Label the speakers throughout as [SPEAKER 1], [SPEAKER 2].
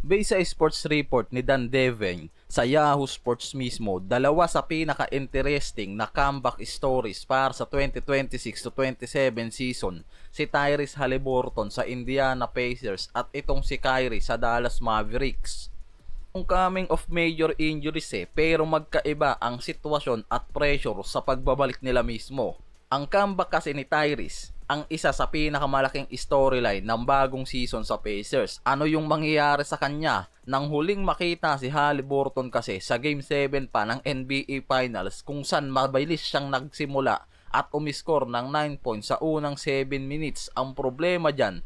[SPEAKER 1] Base sa sports report ni Dan Devine sa Yahoo Sports mismo, dalawa sa pinaka-interesting na comeback stories para sa 2026 to 27 season, si Tyrese Haliburton sa Indiana Pacers at itong si Kyrie sa Dallas Mavericks. Kung coming of major injuries pero magkaiba ang sitwasyon at pressure sa pagbabalik nila mismo. Ang comeback kasi ni Tyrese ang isa sa pinakamalaking storyline ng bagong season sa Pacers. Ano yung mangyayari sa kanya nang huling makita si Haliburton kasi sa Game 7 pa ng NBA Finals kung saan mabilis siyang nagsimula at umiskor ng 9 points sa unang 7 minutes. Ang problema dyan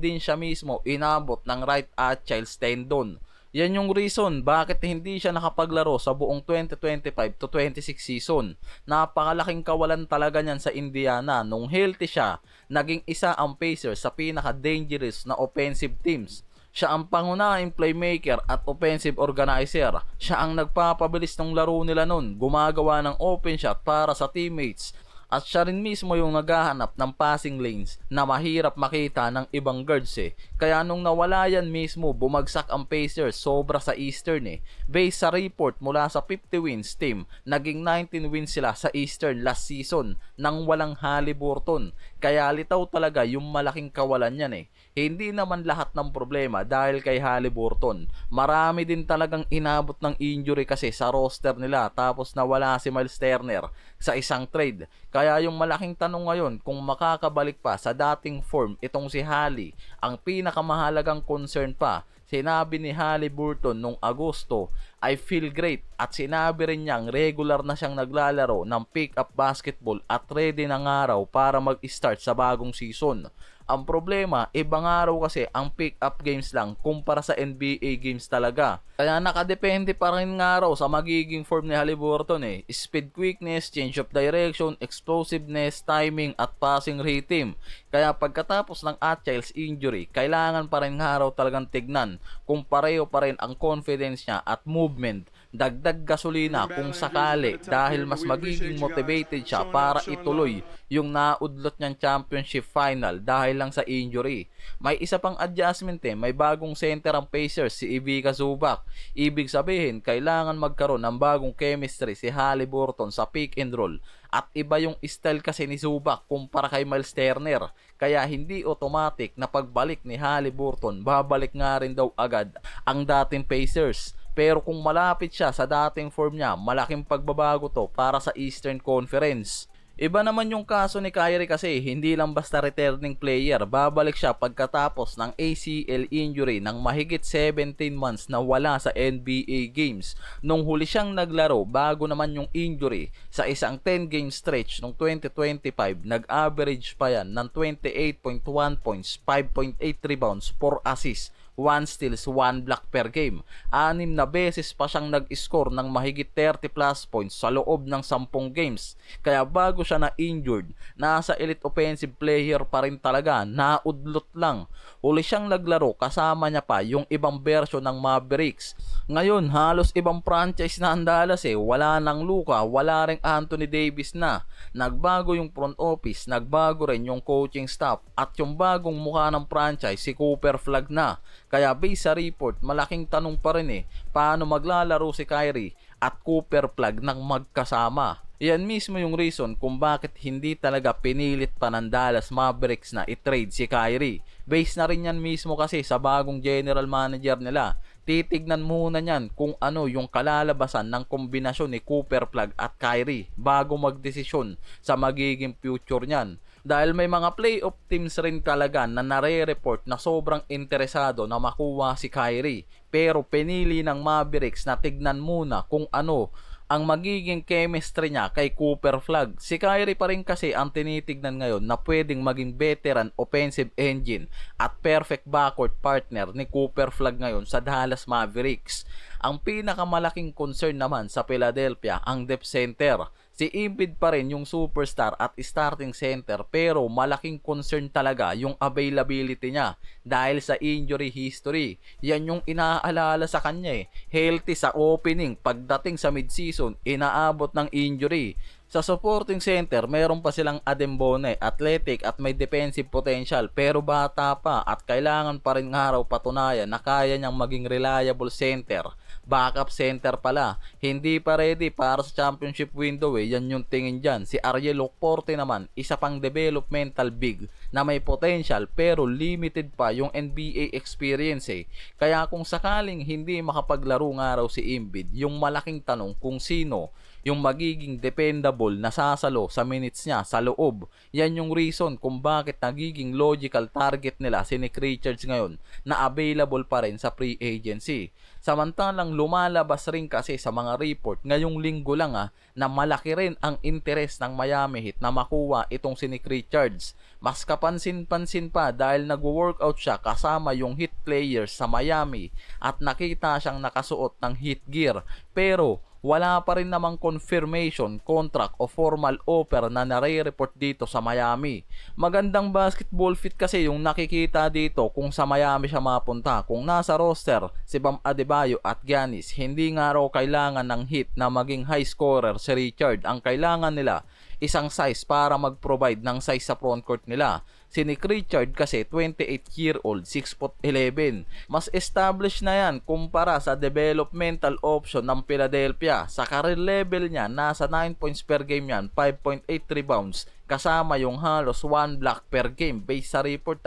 [SPEAKER 1] din siya mismo inabot ng right Achilles tendon. Yan yung reason bakit hindi siya nakapaglaro sa buong 2025 to 26 season. Napakalaking kawalan talaga niyan sa Indiana. Nung healthy siya, naging isa ang Pacers sa pinaka-dangerous na offensive teams. Siya ang pangunahing playmaker at offensive organizer. Siya ang nagpapabilis ng laro nila nun, gumagawa ng open shot para sa teammates. At siya rin mismo yung naghahanap ng passing lanes na mahirap makita ng ibang guards Kaya nung nawala yan mismo, bumagsak ang Pacers sobra sa Eastern Based sa report mula sa 50 wins team, naging 19 wins sila sa Eastern last season nang walang Haliburton. Kaya litaw talaga yung malaking kawalan yan Hindi naman lahat ng problema dahil kay Haliburton. Marami din talagang inabot ng injury kasi sa roster nila tapos nawala si Miles Turner sa isang trade. Kaya yung malaking tanong ngayon kung makakabalik pa sa dating form itong si Hali. Ang pinakamahalagang concern pa, sinabi ni Haliburton nung Agosto, I feel great at sinabi rin niyang regular na siyang naglalaro ng pick-up basketball at ready ng araw para mag-start sa bagong season. Ang problema, ibang araw kasi ang pick-up games lang kumpara sa NBA games talaga. Kaya nakadepende pa rin nga raw sa magiging form ni Haliburton Speed, quickness, change of direction, explosiveness, timing at passing rhythm. Kaya pagkatapos ng Achilles injury, kailangan pa rin nga raw talagang tignan kung pareho pa rin ang confidence niya at movement. Dagdag gasolina kung sakali dahil mas magiging motivated siya para ituloy yung naudlot niyang championship final dahil lang sa injury. May isa pang adjustment may bagong center ang Pacers, si Ivica Zubac. Ibig sabihin, kailangan magkaroon ng bagong chemistry si Haliburton sa pick and roll. At iba yung style kasi ni Zubac kumpara kay Miles Turner. Kaya hindi automatic na pagbalik ni Haliburton, babalik nga rin daw agad ang dating Pacers. Pero kung malapit siya sa dating form niya, malaking pagbabago to para sa Eastern Conference. Iba naman yung kaso ni Kyrie kasi hindi lang basta returning player, babalik siya pagkatapos ng ACL injury ng mahigit 17 months na wala sa NBA games. Nung huli siyang naglaro bago naman yung injury sa isang 10-game stretch noong 2025, nag-average pa yan ng 28.1 points, 5.8 rebounds, 4 assists, 1 steals, 1 block per game. 6 na beses pa siyang nag-score ng mahigit 30 plus points sa loob ng 10 games. Kaya bago siya na-injured, nasa elite offensive player pa rin talaga, naudlot lang. Uli siyang naglaro, kasama niya pa yung ibang version ng Mavericks. Ngayon, halos ibang franchise na ang Dallas Wala nang Luka, wala ring Anthony Davis na. Nagbago yung front office, nagbago rin yung coaching staff, at yung bagong mukha ng franchise, si Cooper Flag na. Kaya based sa report, malaking tanong pa rin paano maglalaro si Kyrie at Cooper Flag ng magkasama. Yan mismo yung reason kung bakit hindi talaga pinilit pa ng Dallas Mavericks na i-trade si Kyrie. Based na rin yan mismo kasi sa bagong general manager nila. Titignan muna niyan kung ano yung kalalabasan ng kombinasyon ni Cooper Flag at Kyrie bago magdesisyon sa magiging future niyan. Dahil may mga playoff teams rin talaga na nare-report na sobrang interesado na makuha si Kyrie. Pero pinili ng Mavericks na tignan muna kung ano ang magiging chemistry niya kay Cooper Flag. Si Kyrie pa rin kasi ang tinitignan ngayon na pwedeng maging veteran offensive engine at perfect backcourt partner ni Cooper Flag ngayon sa Dallas Mavericks. Ang pinakamalaking concern naman sa Philadelphia ang depth center. Si Embiid pa rin yung superstar at starting center pero malaking concern talaga yung availability niya dahil sa injury history. Yan yung inaalala sa kanya Healthy sa opening, pagdating sa midseason, inaabot ng injury. Sa supporting center, meron pa silang Adembone, athletic at may defensive potential pero bata pa at kailangan pa rin nga raw patunayan na kaya niyang maging reliable center. Backup center pala, hindi pa ready para sa championship window yan yung tingin dyan. Si Ariel Okporte naman, isa pang developmental big na may potential pero limited pa yung NBA experience Kaya kung sakaling hindi makapaglaro nga raw si Embiid, yung malaking tanong kung sino yung magiging dependable na sasalo sa minutes niya sa loob. Yan yung reason kung bakit nagiging logical target nila si Nick Richards ngayon na available pa rin sa free agency. Samantalang lumalabas rin kasi sa mga report ngayong linggo lang na malaki rin ang interest ng Miami Heat na makuha itong si Nick Richards. Mas kapansin-pansin pa dahil nag-workout siya kasama yung Heat players sa Miami at nakita siyang nakasuot ng Heat gear. Pero wala pa rin namang confirmation, contract o formal offer na nare-report dito sa Miami. Magandang basketball fit kasi yung nakikita dito kung sa Miami siya mapunta. Kung nasa roster si Bam Adebayo at Giannis, hindi nga raw kailangan ng Heat na maging high scorer si Richard. Ang kailangan nila isang size para mag-provide ng size sa frontcourt nila. Si Nick Richard kasi 28-year-old, 6'11". Mas established na yan kumpara sa developmental option ng Philadelphia. Sa career level niya, nasa 9 points per game yan, 5.8 rebounds, kasama yung halos 1 block per game based sa report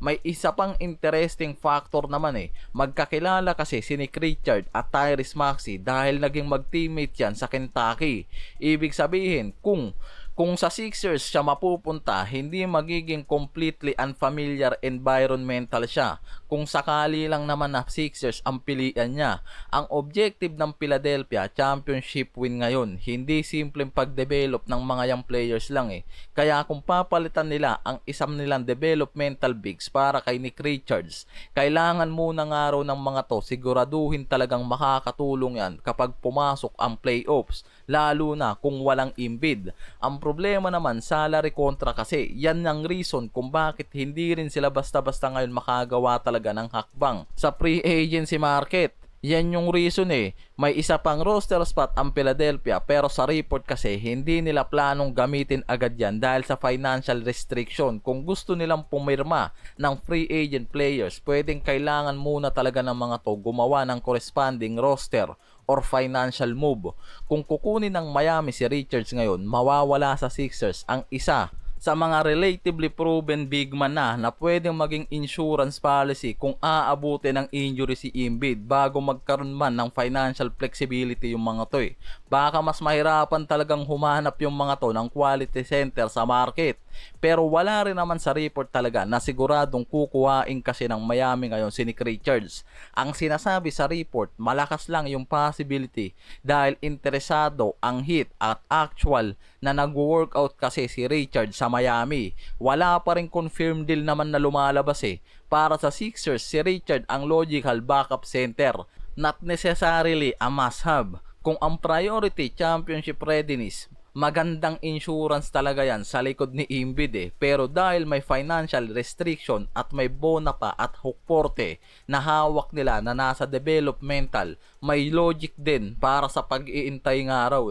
[SPEAKER 1] May isa pang interesting factor naman Magkakilala kasi si Nick Richard at Tyrese Maxey dahil naging mag-teammate yan sa Kentucky. Ibig sabihin, kung sa Sixers siya mapupunta, hindi magiging completely unfamiliar environmental siya. Kung sakali lang naman na Sixers ang pilian niya. Ang objective ng Philadelphia, championship win ngayon. Hindi simpleng pag-develop ng mga young players lang Kaya kung papalitan nila ang isang nilang developmental bigs para kay Nick Richards, kailangan muna nga raw ng mga to siguraduhin talagang makakatulong yan kapag pumasok ang playoffs. Lalo na kung walang Embiid. Ang problema naman, salary contract kasi. Yan ang reason kung bakit hindi rin sila basta-basta ngayon makagawa talaga ng hakbang sa free agency market. Yan yung reason May isa pang roster spot ang Philadelphia pero sa report kasi hindi nila planong gamitin agad yan dahil sa financial restriction. Kung gusto nilang pumirma ng free agent players, pwedeng kailangan muna talaga ng mga to gumawa ng corresponding roster or financial move. Kung kukunin ng Miami si Richards ngayon, mawawala sa Sixers ang isa sa mga relatively proven big man na pwedeng maging insurance policy kung aabutin ng injury si Embiid bago magkaroon man ng financial flexibility yung mga to Baka mas mahirapan talagang humanap yung mga to ng quality center sa market. Pero wala rin naman sa report talaga na siguradong kukuhain kasi ng Miami ngayon si Nick Richards. Ang sinasabi sa report, malakas lang yung possibility dahil interesado ang Heat at actual na nag-workout kasi si Richards sa Miami. Wala pa rin confirmed deal naman na lumalabas Para sa Sixers, si Richard ang logical backup center, not necessarily a must-have. Kung ang priority championship readiness, magandang insurance talaga yan sa likod ni Embiid Pero dahil may financial restriction at may Bona pa at Okporte na hawak nila na nasa developmental, may logic din para sa pag-iintay nga raw